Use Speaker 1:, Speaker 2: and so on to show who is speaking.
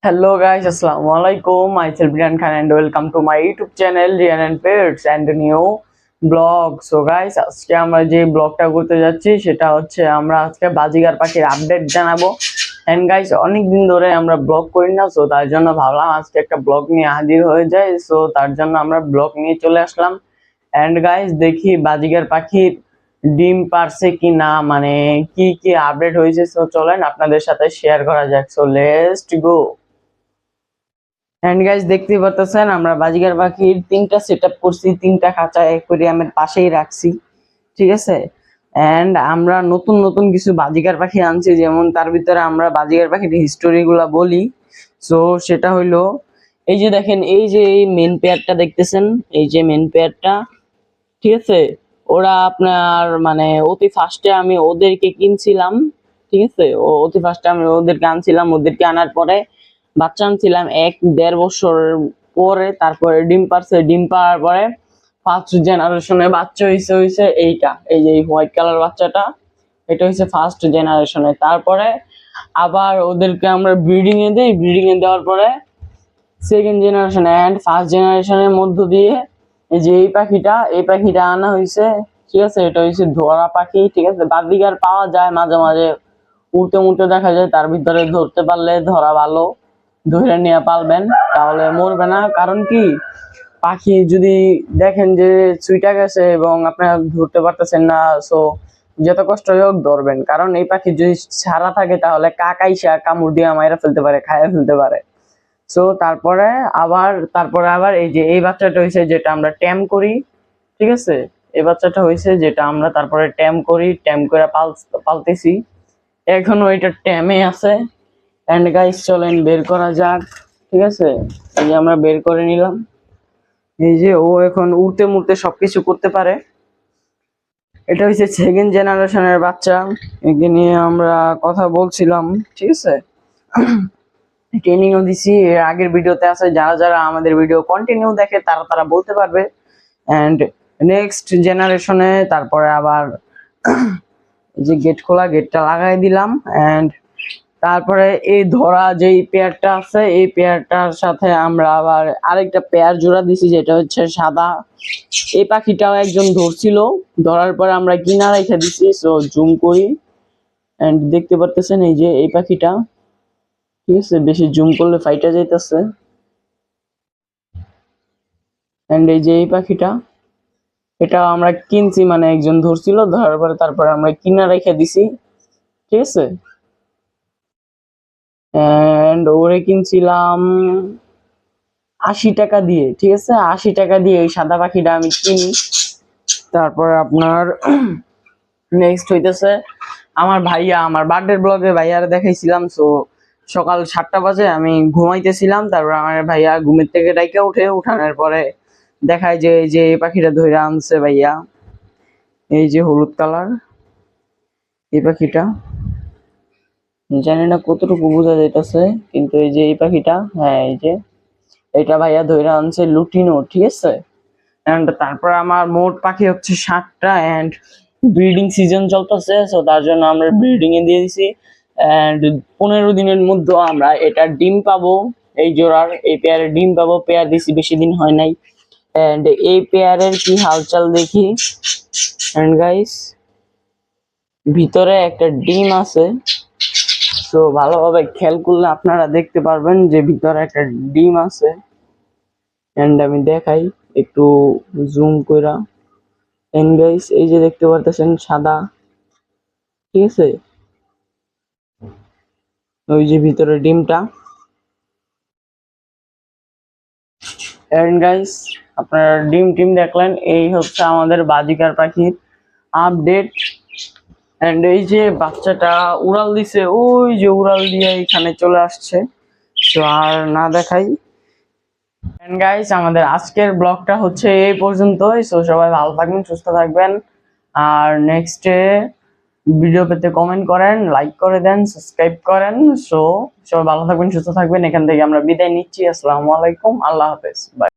Speaker 1: Hello guys, Assalamualaikum. Myself Rian Khan and welcome to my YouTube channel Rian and Pets and a new blog. So guys, আজকে আমরা যে ব্লগটা করতে যাচ্ছি সেটা হচ্ছে আমরা আজকে বাজিগার পাখির আপডেট জানাবো। এন্ড গাইস অনেক দিন ধরে আমরা ব্লগ করি না, সো তার জন্য ভাবলাম আজকে একটা ব্লগ নিয়ে হাজির হয়ে যায়। সো তার জন্য আমরা ব্লগ নিয়ে চলে আসলাম। এন্ড গাইস দেখি বাজিগার পাখির ডিম পারছে কি না, মানে কি কি আপডেট হয়েছে। সো চলেন আপনাদের সাথে শেয়ার করা যাক। So let's go. And guys দেখতে পারতেছেন আমরা বাজিগার পাখির তিনটা সেটআপ করছি, তিনটা খাঁচা অ্যাকোয়ারিয়ামের পাশেই রাখছি, ঠিক আছে। এন্ড আমরা নতুন নতুন কিছু বাজিগার পাখি আনছি, যেমন তার ভিতরে আমরা বাজিগার পাখির হিস্টোরি গুলা বলি। সো সেটা হইলো এই যে দেখেন, এই যে এই মেন পেয়ারটা দেখতেছেন, এই যে মেন পেয়ারটা, ঠিক আছে। ওরা আপনার মানে অতি ফার্স্টে আমি ওদেরকে কিনছিলাম, ঠিক আছে। অতি ফার্স্টে আমি ওদেরকে আনছিলাম, ওদেরকে আনার পরে বাচ্চা আনছিলাম 1-1.5 বছর পরে, তারপরে ডিম পারছে। ডিম পাওয়ার পরে ফার্স্ট জেনারেশনে বাচ্চা হয়েছে এইটা, এই যে হোয়াইট কালার বাচ্চাটা, এটা হচ্ছে ফার্স্ট জেনারেশনে। তারপরে আবার ওদেরকে আমরা ব্রিডিং এ দিই, ব্রিডিং এ দেওয়ার পরে সেকেন্ড জেনারেশন এন্ড ফার্স্ট জেনারেশনের মধ্য দিয়ে এই যে এই পাখিটা আনা হয়েছে, ঠিক আছে। এটা হচ্ছে ধরা পাখি, ঠিক আছে। বাজিগার পাওয়া যায় মাঝে মাঝে, উড়তে উড়তে দেখা যায়, তার ভিতরে ধরতে পারলে ধরা ভালো, ধরে নিয়ে পালবেন, তাহলে মরবে না। কারণ কি, পাখি যদি দেখেন যে ছুইটা গেছে এবং আপনারা ধরতে পারতেছেন না, সো যত কষ্ট হোক ধরবেন। কারণ এই পাখি যদি ছাড়া থাকে তাহলে কাকাইসা কামড় দিয়ে মাইরা ফেলতে পারে, খাইয়া ফেলতে পারে। সো তারপরে আবার এই যে এই বাচ্চাটা হয়েছে যেটা আমরা ট্যাম করি, ঠিক আছে। এই বাচ্চাটা হয়েছে যেটা আমরা তারপরে ট্যাম করি, ট্যাম করে পালতেছি, এখনো এটা ট্যামে আছে। এন্ড গাইস চলেন বের করা যাক, ঠিক আছে। এই যে আমরা বের করে নিলাম, এই যে ও এখন উড়তে মুড়তে সবকিছু করতে পারে। এটা হচ্ছে সেকেন্ড জেনারেশনের বাচ্চা, একে নিয়ে আমরা কথা বলছিলাম, ঠিক আছে। ট্রেনিংও দিছি, এর আগের ভিডিওতে আছে, যারা যারা আমাদের ভিডিও কন্টিনিউ দেখে তারা তারা বলতে পারবে। এন্ড নেক্সট জেনারেশনে তারপরে আবার এই যে গেট খোলা, গেটটা লাগাই দিলাম। এন্ড তারপরে এই ধরা যেই পেয়ারটা আছে, এই পেয়ারটার সাথে আমরা আবার আরেকটা পেয়ার জোড়া দিছি, যেটা হচ্ছে সাদা। এই পাখিটাও একজন ধরছিল, ধরার পরে আমরা কিনা রেখে দিছি। সো জুম করি এন্ড দেখতে পারতেছেন এই যে এই পাখিটা, ঠিক আছে। বেশি জুম করলে ফাইটা যাইতেছে। এন্ড এই যে এই পাখিটা, এটা আমরা কিনছি, মানে একজন ধরছিল, ধরার পরে তারপরে আমরা কিনা রেখে দিছি, ঠিক আছে। এন্ড ওরে কিনছিলাম 80 টাকা দিয়ে, ঠিক আছে। 80 টাকা দিয়ে এই সাদা পাখিটা আমি কিনি। তারপর আপনার নেক্সট হইতেছে আমার ভাইয়া, আমার বার্থডে ব্লগে ভাইয়ার দেখাইছিলাম। সো সকাল 7টা বাজে আমি ঘুমাইতেছিলাম, তারপর আমার ভাইয়া ঘুমের থেকে ডাইকা উঠানোর পরে দেখায় যে এই যে এই পাখিটা ধরে আনছে ভাইয়া, এই যে হলুদ কালার এই পাখিটা। জানি না কতটুকু বোঝা যাইতেছে, কিন্তু এই যে এই পাখিটা, হ্যাঁ এই যে এটা ভাইয়া ধরে আনছে লুটিনো, ঠিক আছে। এন্ড তারপর আমার মোট পাখি হচ্ছে 7টা। এন্ড ব্রিডিং সিজন চলতেছে, সো তার জন্য আমরা ব্রিডিং এ দিয়ে দিছি। এন্ড 15 দিনের মধ্যে আমরা এটা ডিম পাবো, এই জোড়ার এই পেয়ারের ডিম পাবো। পেয়ার দিছি বেশি দিন হয় নাই। এন্ড এই পেয়ারের কি হালচাল দেখি। এন্ড গাইস ভিতরে একটা ডিম আছে, সো ভালোভাবে খেয়াল করলে আপনারা দেখতে পারবেন যে ভিতরে একটা ডিম আছে। এন্ড আমি দেখাই একটু জুম কইরা। এন্ড গাইস এই যে দেখতে পারতেছেন সাদা, ঠিক আছে। ওই যে ভিতরে ডিমটা। এন্ড গাইস আপনারা ডিম দেখলেন, এই হচ্ছে আমাদের বাজিকার পাখির আপডেট। এন্ড এই যে বাচ্চাটা উড়াল দিছে, ওই যে উড়াল দিয়ে এখানে চলে আসছে। তো আর না দেখাই। এন্ড গাইস আমাদের আজকের ব্লগটা হচ্ছে এই পর্যন্তই। সো সবাই ভালো থাকবেন, সুস্থ থাকবেন। আর নেক্সটে ভিডিও পেতে কমেন্ট করেন, লাইক করে দেন, সাবস্ক্রাইব করেন। সো সবাই ভালো থাকবেন, সুস্থ থাকবেন। এখান থেকে আমরা বিদায় নিচ্ছি। আসসালামু আলাইকুম, আল্লাহ হাফেজ, বাই।